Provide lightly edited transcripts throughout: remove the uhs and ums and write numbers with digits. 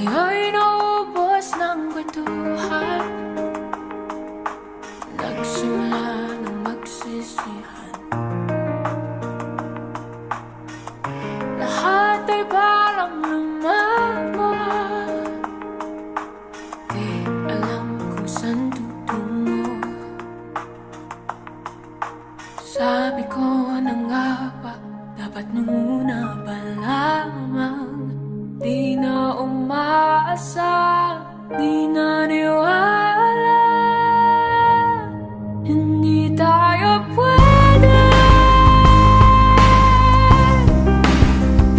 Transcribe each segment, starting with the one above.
Tayo'y naubos ng kwentuhan, nagsimula ng magsisihan. Lahat ay parang lumama, di alam kung saan tutungo. Sabi ko na nga ba, dapat muna pa lamang. Di na umaasa, di na niwala, hindi tayo pwede.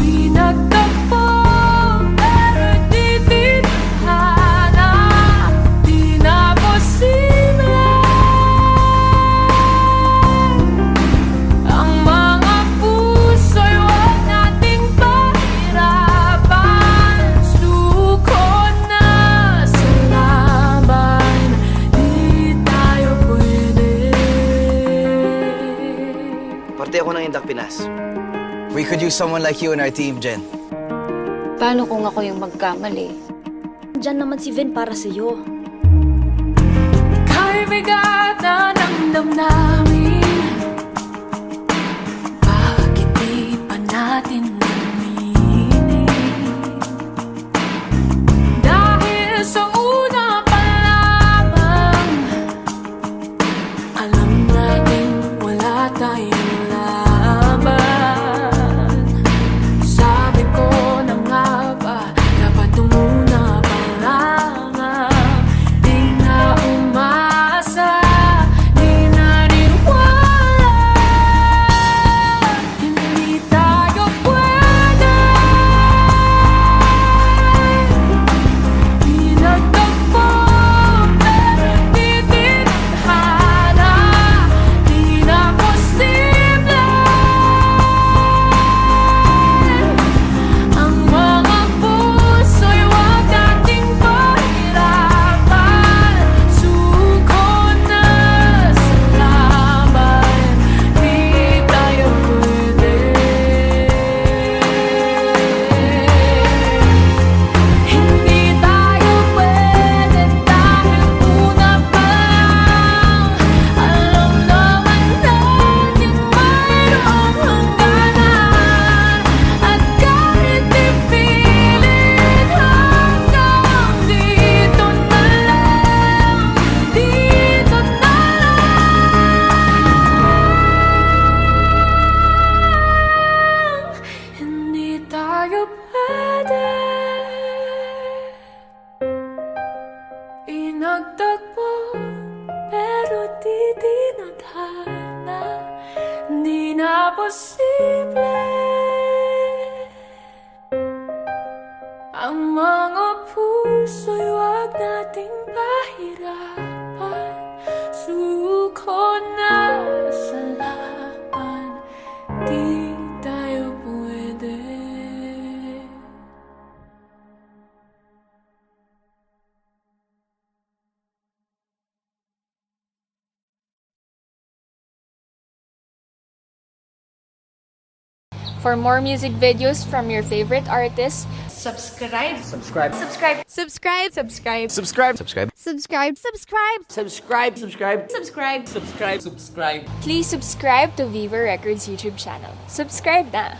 Di nagtagpo, pero di tinahana, di na posible. Ang mga puso'y huwag nating pahirapan. Suko na sa laban, di tayo pwede. Parte ako ng Indak Pinas. We could use someone like you in our team, Jen. Paano kung ako yung magkamali? Diyan naman si Vin para sa'yo. Kay bigat na ng damdamin, bakit di pa natin aminin? Dahil sa una pa lamang, alam natin wala tayong laban. Sabi ko na nga ba, dapat muna pa lamang. Di na umaasa, di na niwala, hindi tayo pwede. Di nagtagpo, pero di tinahana, di na posible. Ang mga puso'y huwag nating pahirapan. Suko na sa laban, di tayo pwede. Hindi tayo pwede dahil una pa lang, alam naman natin mayroong hangganan. At kahit ipilit hanggang dito na lang, dito na lang, hindi tayo pwede. Inagtagpo, pero di dinadhana, di na posible. Ang mga puso'y huwag nating pahirapan. Suko na sa laban, di tayo pwede. For more music videos from your favorite artists, Subscribe. subscribe, subscribe, subscribe, Subscribe. subscribe, Subscribe! subscribe. Please subscribe to Viva Records YouTube channel. Subscribe na!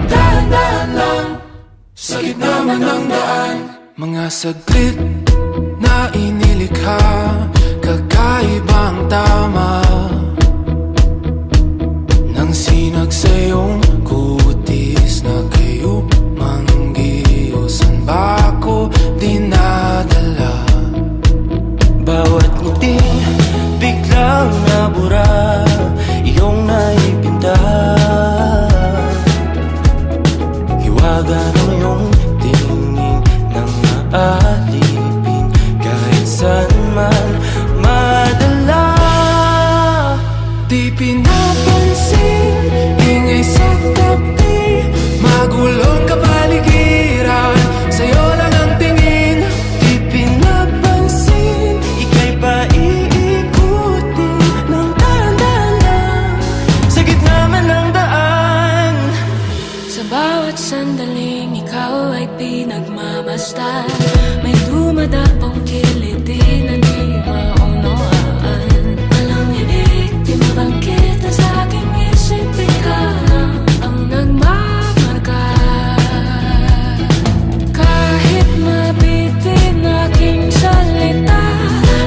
Dahan-dahan lang, sa gitna man ng daan, Mga saglit na inilikha, kakaibang tama nang sinag sa iyong kutis na kayo manggiyosan ba ako dinadala? Bawat ngiti biglang nabura, iyong naipinta. Hiwaga ng iyong tingin nang maalipin kahit saan man madala. Di pinapansin, ingay sa bawat sandaling ikaw ay pinagmamasdan, may dumadapong kiliti na di maunawaan. Walang ibig, di mabangkit na sa aking isip, ikaw lang ang nagmamarka. Kahit mabitin aking salita,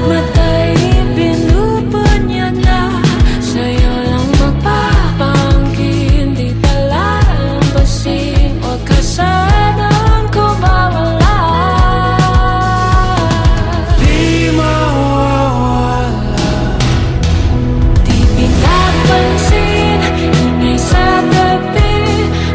matay pinupunyag na, sa'yo lang magpapangkin, di palalampasin, huwag ka sanang kumawala. Di mawawala, Di pinapansin, ingay sa tabi,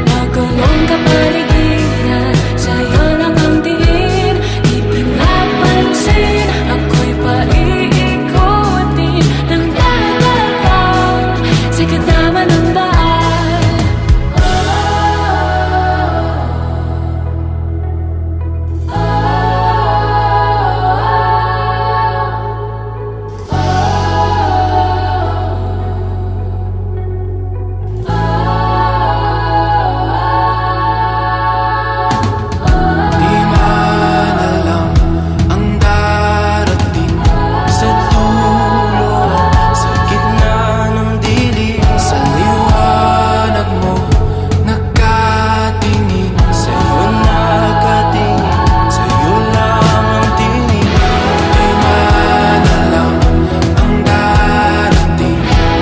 magulong kapaligiran, sa'yo lang ang tingin. Di pinapansin, ako'y paiikutin ng dagat, sikit naman ang daan. di man alam ang darating sa dulo, sa gitna ng dilim, sa liwanag mo nakatingin, sa'yo nakatingin, sa'yo lang ang tingin. Di man alam ang darating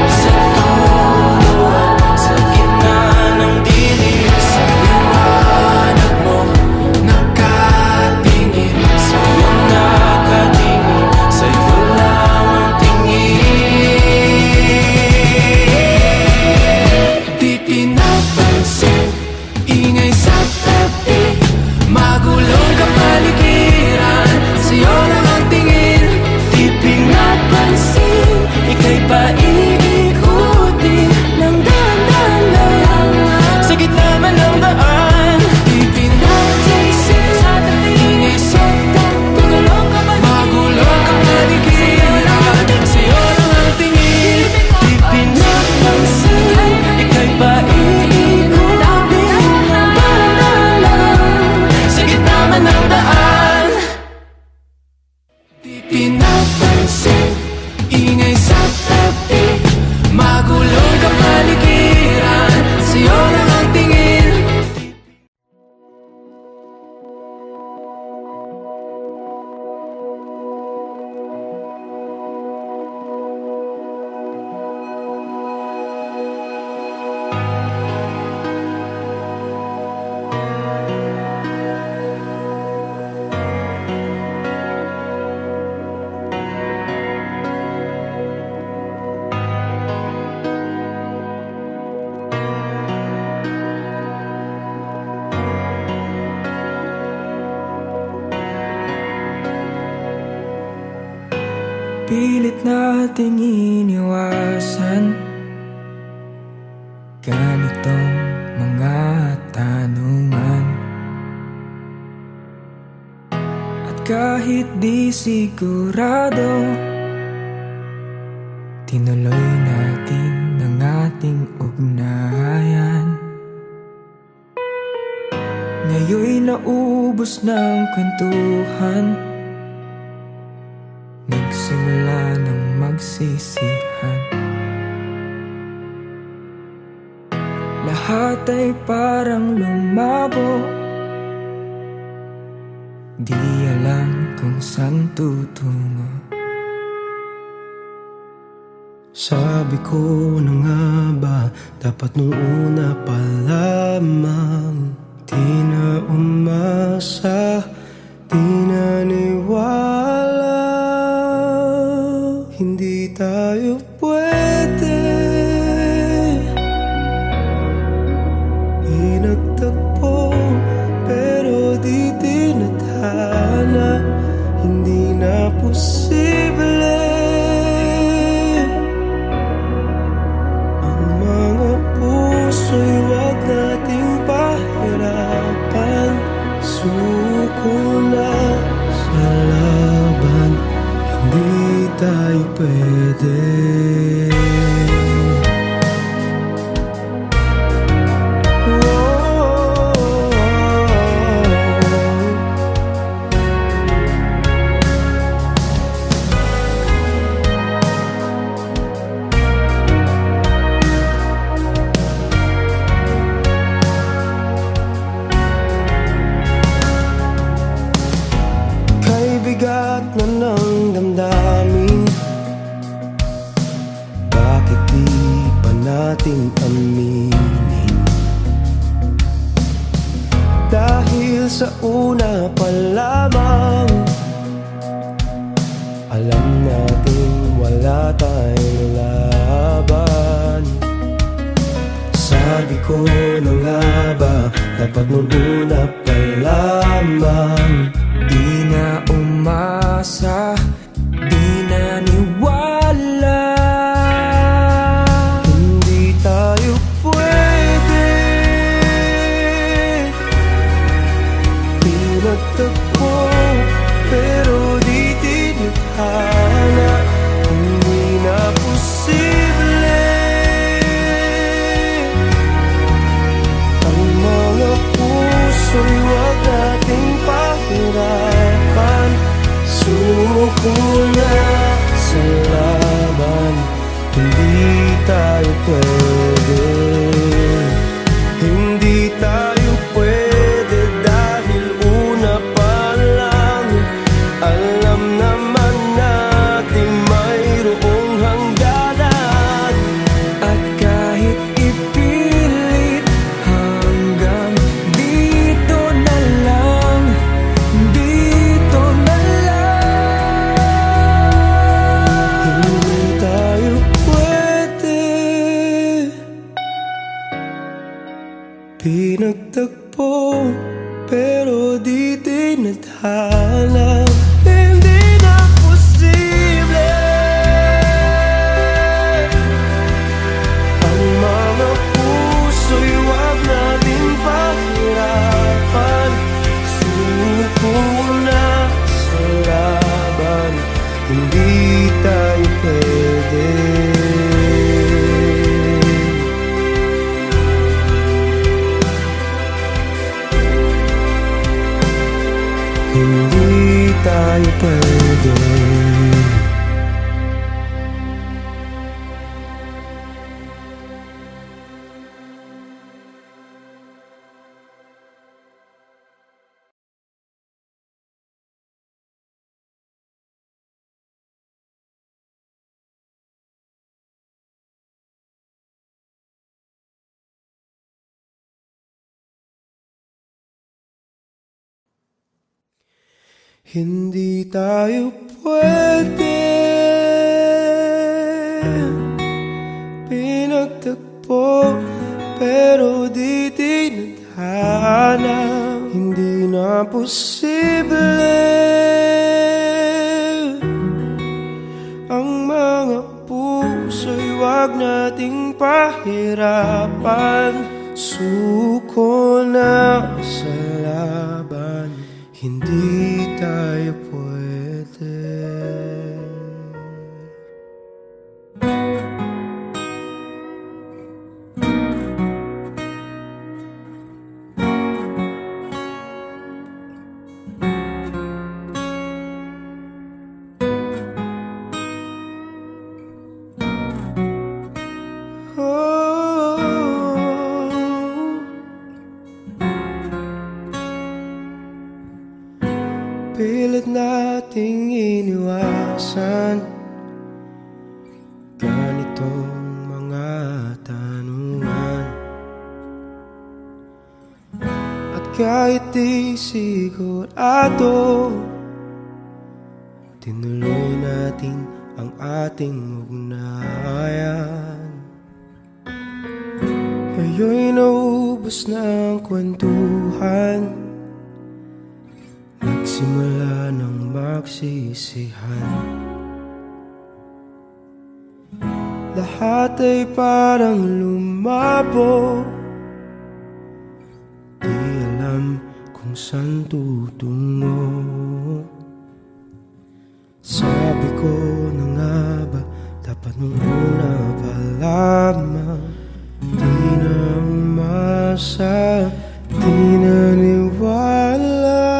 sa dulo, sa gitna ng dilim, sa liwanag mo nakatingin, sa'yo nakatingin, sa'yo lang ang tingin. Di pinapansin, ingay sa tabi, magulong kapaligiran, sa'yo lang ang tingin. Di pinapansin, ika'y paiikutin ng dahan-dahan, sa gitna man ng daan. Di pinapansin, ingay sa tabi, magulong kapaligiran, sa'yo lang ang tingin. Di pinapansin, ika'y paiikutin ng dahan-dahan, sa gitna man ng daan. Di pinapansin, ingay sa tabi, magulong kapaligiran, sa'yo lang ang tingin. Pilit nating iniwasan ganitong mga tanungan, at kahit di sigurado, tinuloy natin ang ating ugnayan. Ngayon'y naubos ng kwentuhan, nagsimula ng magsisihan. Lahat ay parang lumabo, di alam kung saan tutungo. Sabi ko na nga ba, dapat nung una pa lamang, di na umasa, di naniwala, hindi tayo pwede. Inagtagpo pero di tinadhana, hindi na posible. Ang mga puso'y wag nating pahirapan, suko na sa laban, hindi tayo pwede. Oh, Dahil sa una pa lamang alam natin wala tayong laban. Sabi ko na nga ba, dapat nung una pa lamang. Di na umasa, di na niwala. Hindi tayo pwede. Pinagtagpo pero di tinadhana. Hindi na posible. Ang mga puso'y huwag nating pahirapan. Suko na sa laban. Hindi tayo pwede. Hindi tayo pwede dahil una pa lang alam naman natin mayroong hangganan. At kahit ipilit hanggang dito na lang, dito na lang. Hindi tayo pwede. Pinagtagpo pero di tinadhana. Hindi na posible. Ang mga puso'y huwag natin pahirapan. Suko na sa laban. Hindi tayo pwede. Hindi tayo pwede. Hindi tayo pwede. Pinagtagpo pero di tinadhana. Hindi na posible. Ang mga puso'y huwag nating pahirapan. Suko na sa laban. Hindi tayo pwede. Pilit nating iniwasan ganitong mga tanungan. At kahit di sigurado, tinuloy natin ang ating ugnayan. Ngayon'y naubos na ang kwentuhan. Nagsimula ng magsisihan. Lahat ay parang lumabo. Di alam kung saan tutungo. Sabi ko na nga ba, dapat nung una pa lamang. Di na umasa, di na niwala.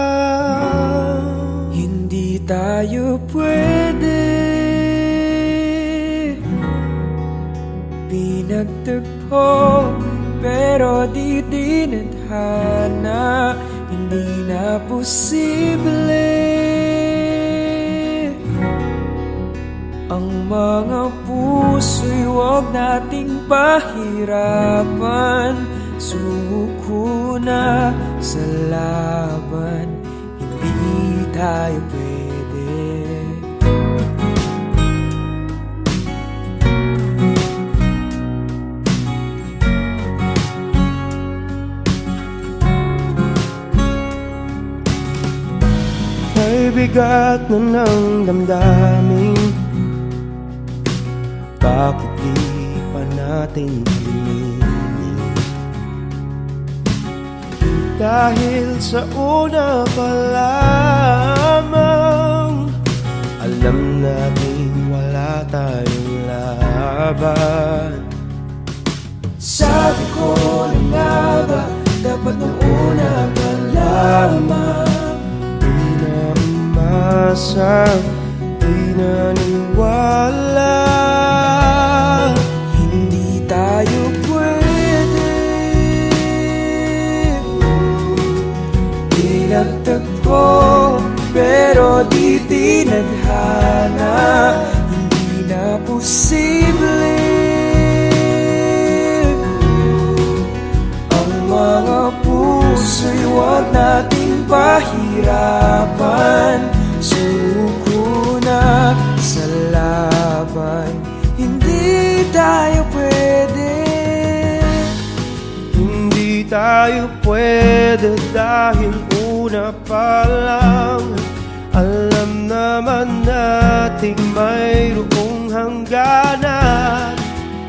Hindi tayo pwede. Pinagtagpo pero di tinadhana. Hindi na posible. Ang mga puso'y huwag nating pahirapan. Sumuko na sa laban, hindi tayo pwede. May bigat na ng damdamin, bakit di pa natin aminin? Dahil sa una pa lamang, alam natin wala tayong laban. Sabi ko na nga ba, dapat nung una pa lamang. Di naniwala, hindi tayo pwede. Pinagtagpo pero di tinadhana, hindi na posible. Ang mga puso'y huwag nating pahirapan. Suko na sa laban, hindi tayo pwede. hindi tayo pwede dahil una pa lang alam naman nating mayroong hangganan.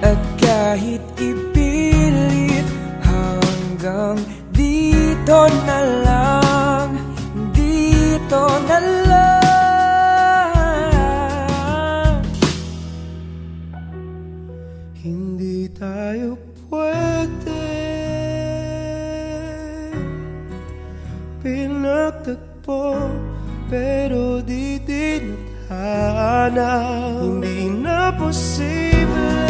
At kahit ipilit hanggang dito na lang, dito na lang. Hindi tayo pwede, pinagtagpo pero di tinadhana, hindi na posible.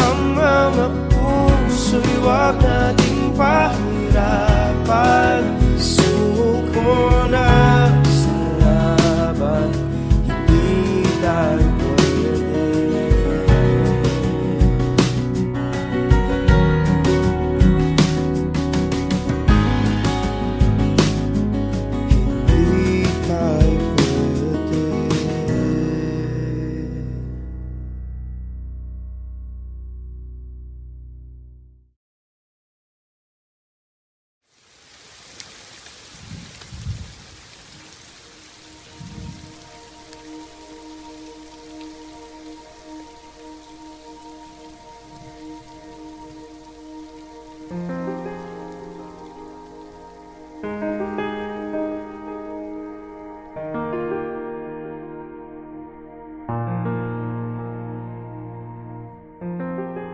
Ang mga puso'y huwag nating pahirapan. Suko na sa laban, hindi tayo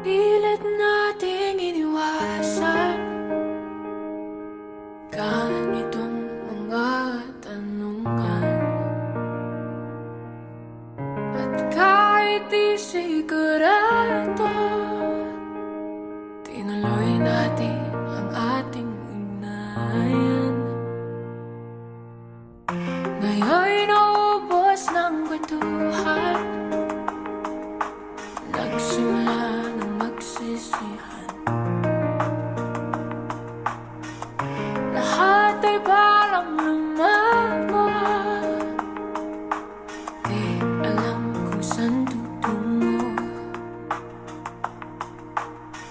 pilit nating iniwasan ganitong mga tanungan. At kahit di sigurado, tinuloy natin ang ating ugnayan. Ngayon'y naubos ng kwentuhan, nagsimula ng magsisihan. Lahat ay parang lumabo, di alam kung saan tutungo.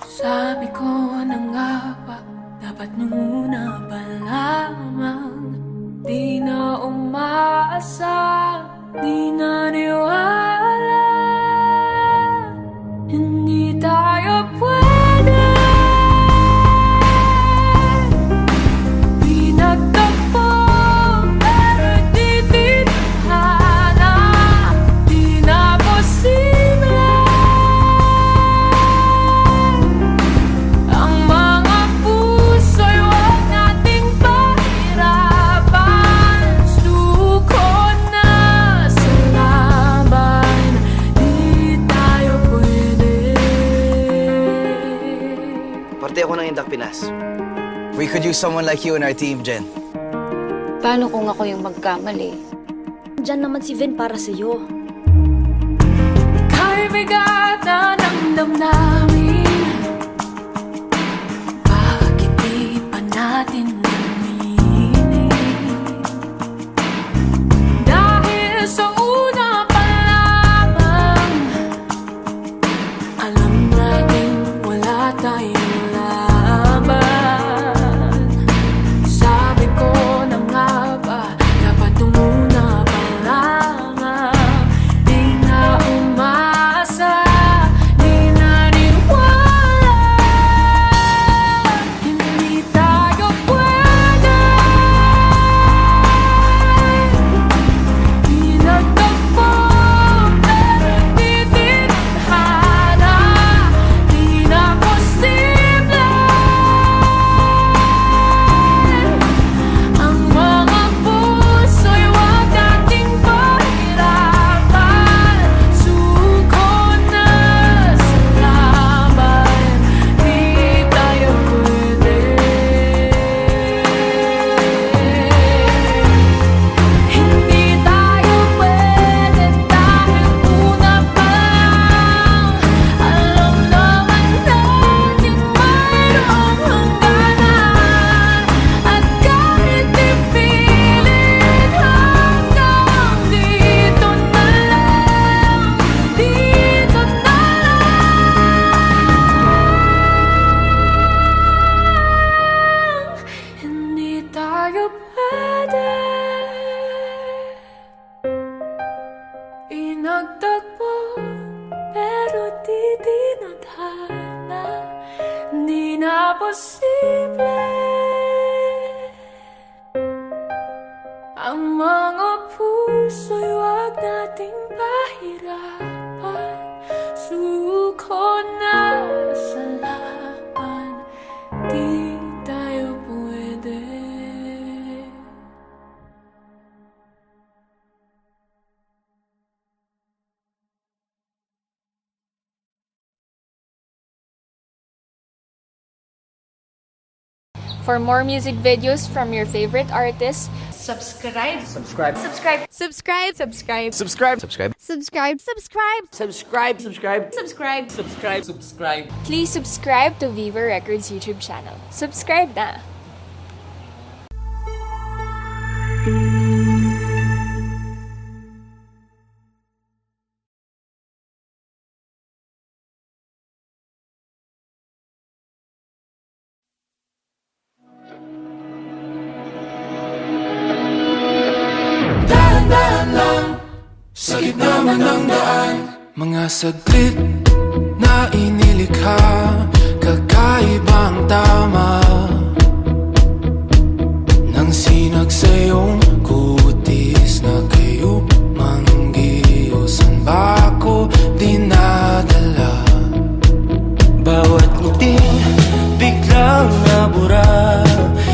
Sabi ko na nga ba, dapat nung una pa lamang. Di na umaasa, di na niwala, hindi tayo pwede. Pinagtagpo pero di tinadhana, di na posible. Ang mga puso'y huwag nating pahirapan. Suko na sa laban, di tayo pwede. Parte ako ng Indak Pinas. We could use someone like you in our team, Jen. Paano kung ako yung magkamali? Diyan naman si Vin para sa'yo. Kay bigat na ng damdamin, tayong laban. Sabi ko na nga ba, dapat nung una pa lang, di na umasa, di naniniwala. Hindi tayo pwede, di nagtagpo, pero di tinadhana, di na posible. Ang mga puso'y huwag nating pahirapan. Suko na sa laban, di tayo pwede. Hindi tayo pwede dahil una pa lang alam naman natin mayroong hangganan. At kahit ipilit hanggang dito na lang, dito na lang. Hindi tayo pwede inagtagpo, pero di tinadhana, di na posible. Ang mga puso'y huwag nating pahirapan. Suko na sa laban, di tayo pwede. For more music videos from your favorite artists, Subscribe. Subscribe. Subscribe. Subscribe. Subscribe. Subscribe. Subscribe. Subscribe. Subscribe. Subscribe. Subscribe. Subscribe. Subscribe. Subscribe. please subscribe to Viva Records YouTube channel. Subscribe na! Dahan-dahan lang sa gitna man ng daan, mga saglit na inilikha, kakaibang tama nang sinag sa iyong kutis na kayo manggiyosan ba ako dinadala? Bawat ngiting biglang nabura,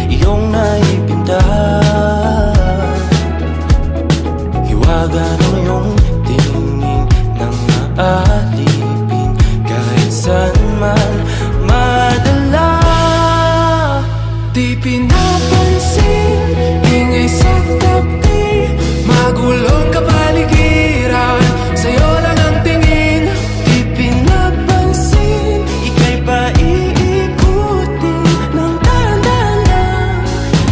iyong naipinta. Hiwaga ng iyong tingin nang maalipin, kahit saan man madala. Di pinapansin, ingay sa tabi, magulong kapaligiran, sa'yo lang ang tingin. Di pinapansin, ika'y paiikutin ng dahan-dahan lang,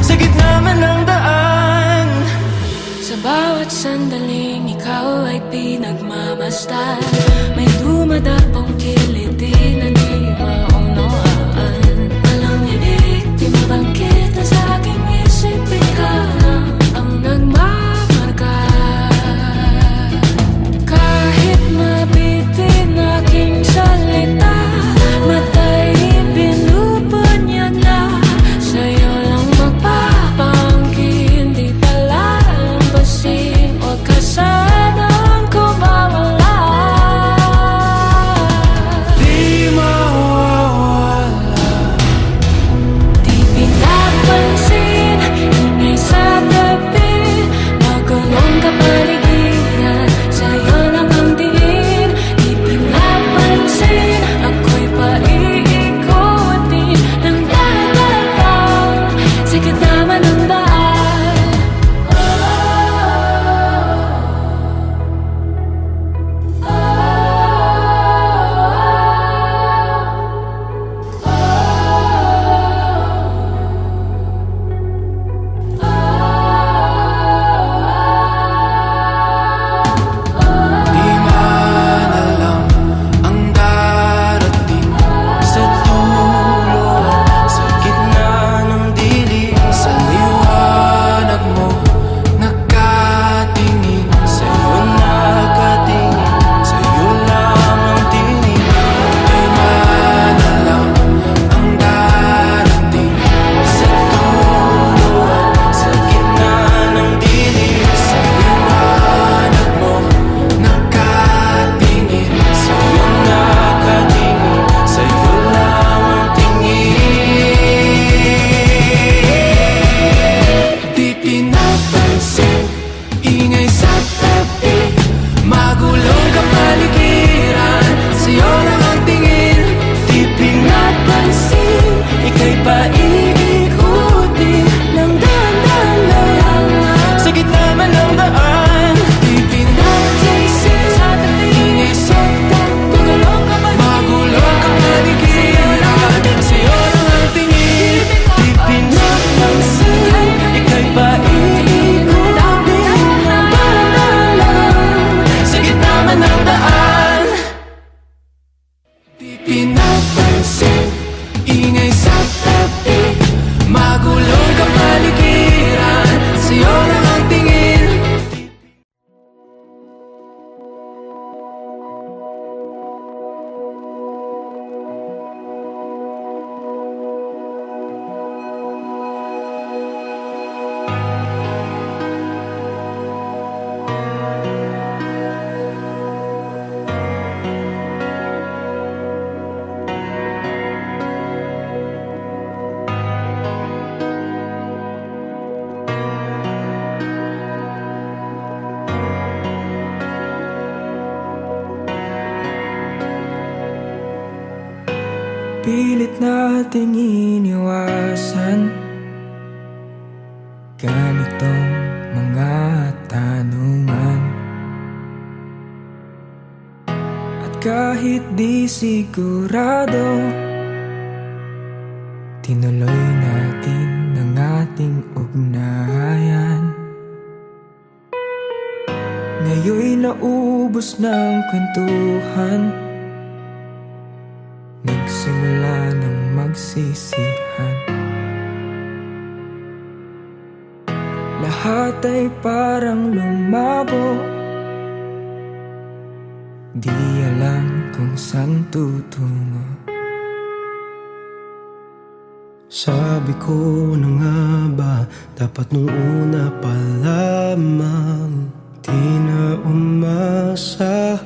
sa gitna man ng daan. Sa bawat sandaling ikaw ay pinagmamasdan, may dumadapong kiliti na di maunawaan. Walang ibig, di mabangkit na sa aking isip, ikaw lang ang nagmamarka. ika'y paiikutin ng dahan-dahan lang. Sa gitna man ng daan, ipinapansin sa tabi, ingay sa takbo, magulong kang paligiran, sa'yo lang ang tingin. Ipinapansin, ika'y paiikutin ng dahan-dahan lang. Sa gitna man ng daan, di pinapansin, ingay sa tabi, magulong kang paligiran, sa'yo lang ang tingin. Pilit nating iniwasan ganitong mga tanungan. At kahit di sigurado, tinuloy natin ang ating ugnayan. Ngayon'y naubos ng kwentuhan, nagsimula ng magsisihan. Lahat ay parang lumabo, di alam kung saan tutungo. Sabi ko na nga ba, dapat nung una pa lamang, di na umasa,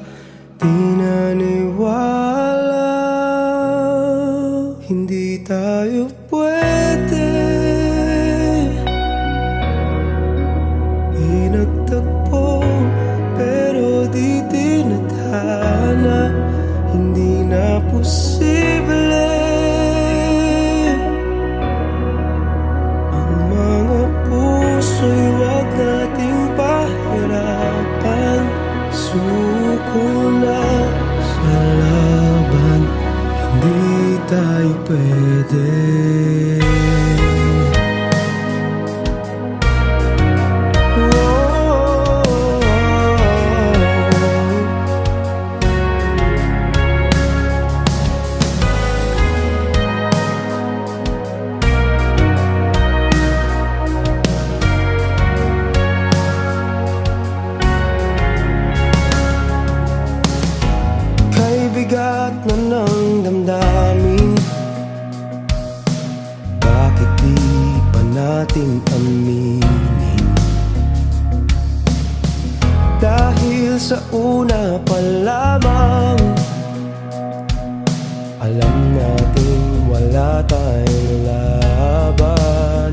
di naniwala. Hindi tayo pwede, pinagtagpo pero di tinadhana. Hindi na posible ang mga puso'y wag nating pahirapan. Suko na sa laban, hindi tayo pwede. Kay bigat na ng damdamin, bakit di pa natin aminin? Dahil sa una pa lamang, alam natin wala tayong laban.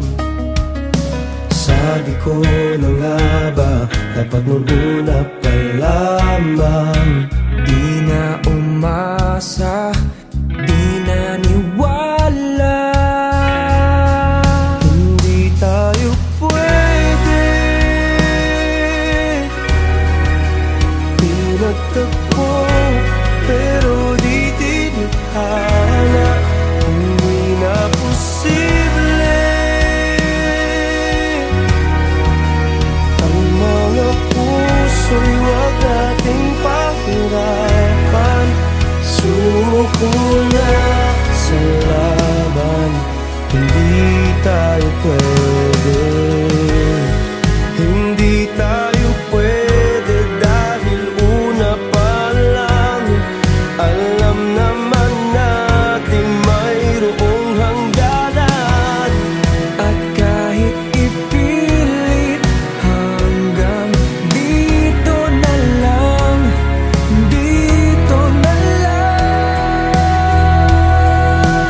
Sabi ko na nga ba, dapat nung una pa lamang, di na umasa, di naniwala. Hindi tayo pwede, pinagtagpo pero di tinadhana. Hindi na posible ang mga puso'y wag nating pahirapan. Suko na sa laban, hindi tayo pwede. Hindi tayo pwede dahil una pa lang, alam naman natin mayroong hangganan. At kahit ipilit, hanggang dito na lang, dito na lang.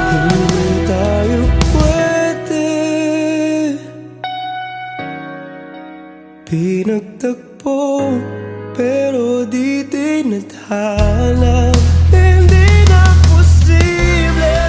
Hindi tayo pwede, pinagtagpo pero di tinadhana. Hindi na posible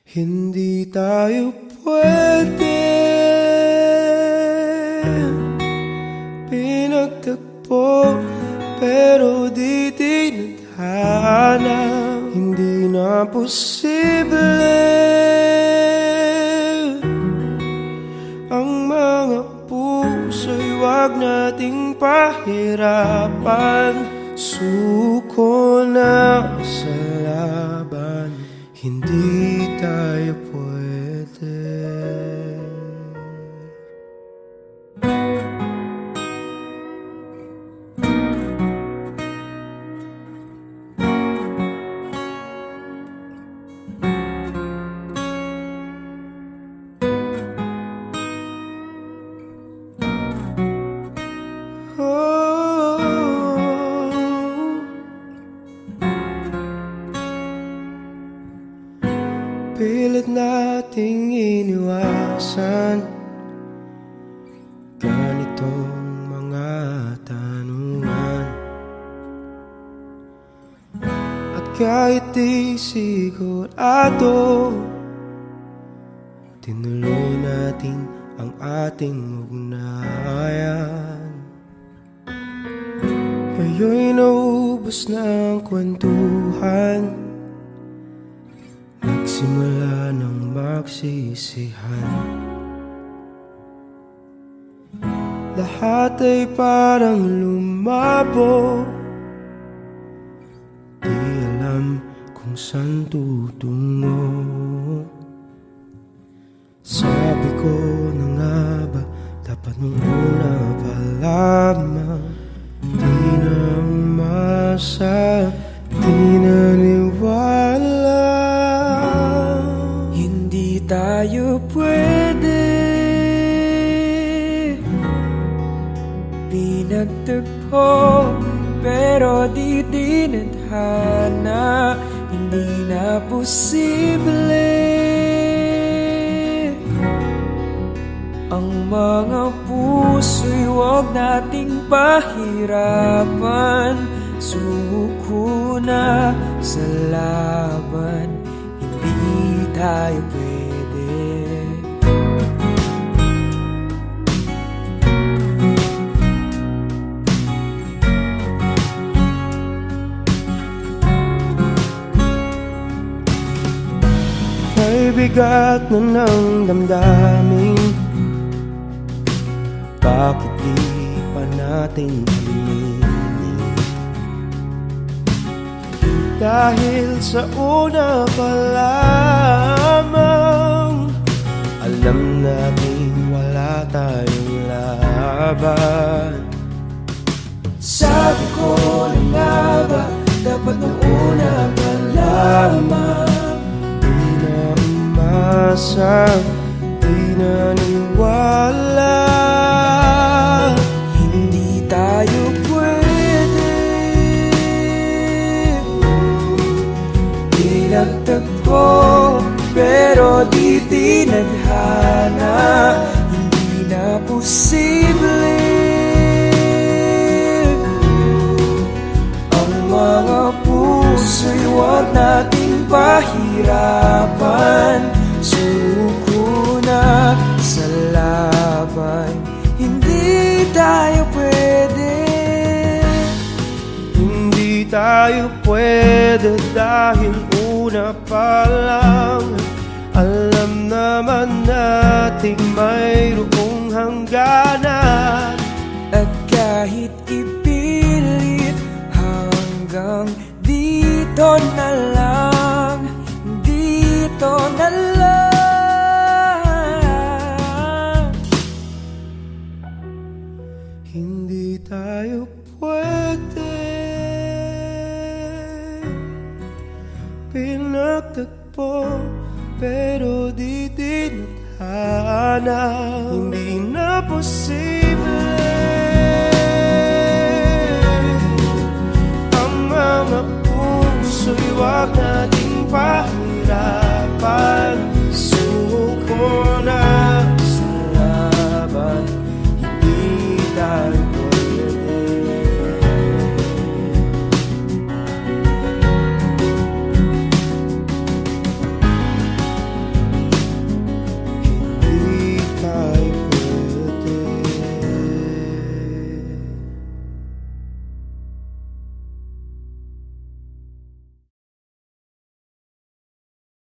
Hindi tayo pwede pinagtagpo, pero di tinadhana. Hindi na posible ang mga puso'y wag nating pahirapan. Suko na sa laban, hindi tayo pwede. Pilit nating iniwasan ganitong mga tanungan, at kahit di sigurado, tinuloy natin ang ating ugnayan. Ngayon'y naubos na ang kwentuhan, nagsimula ng magsisihan. Lahat ay parang lumabo, di alam kung saan tutungo. Sabi ko na nga ba, dapat nung una pa lamang, di na umasa, di naniwala. Hindi tayo pwede pinagtagpo, pero di tinadhana. Hindi na posible ang mga puso'y wag nating pahirapan. Sumuko na sa laban, hindi tayo pwede. May bigat na ng damdamin, bakit di pa natin aminin? Dahil sa una pa lamang, alam natin wala tayong laban. Sabi ko na nga ba, dapat nung una pa lamang, di na umasa, di naniwala. Hindi tayo pwede pinagtagpo, pero di tinadhana. Hindi na posible ang mga puso'y wag nating pahirapan. Suko na sa laban, hindi tayo pwede. Hindi tayo pwede dahil una pa lang, alam naman nating mayroong hangganan. At kahit ipilit, hanggang dito na lang, dito na lang. Hindi tayo pwede pinagtagpo, pero di tinadhana. Hindi na posible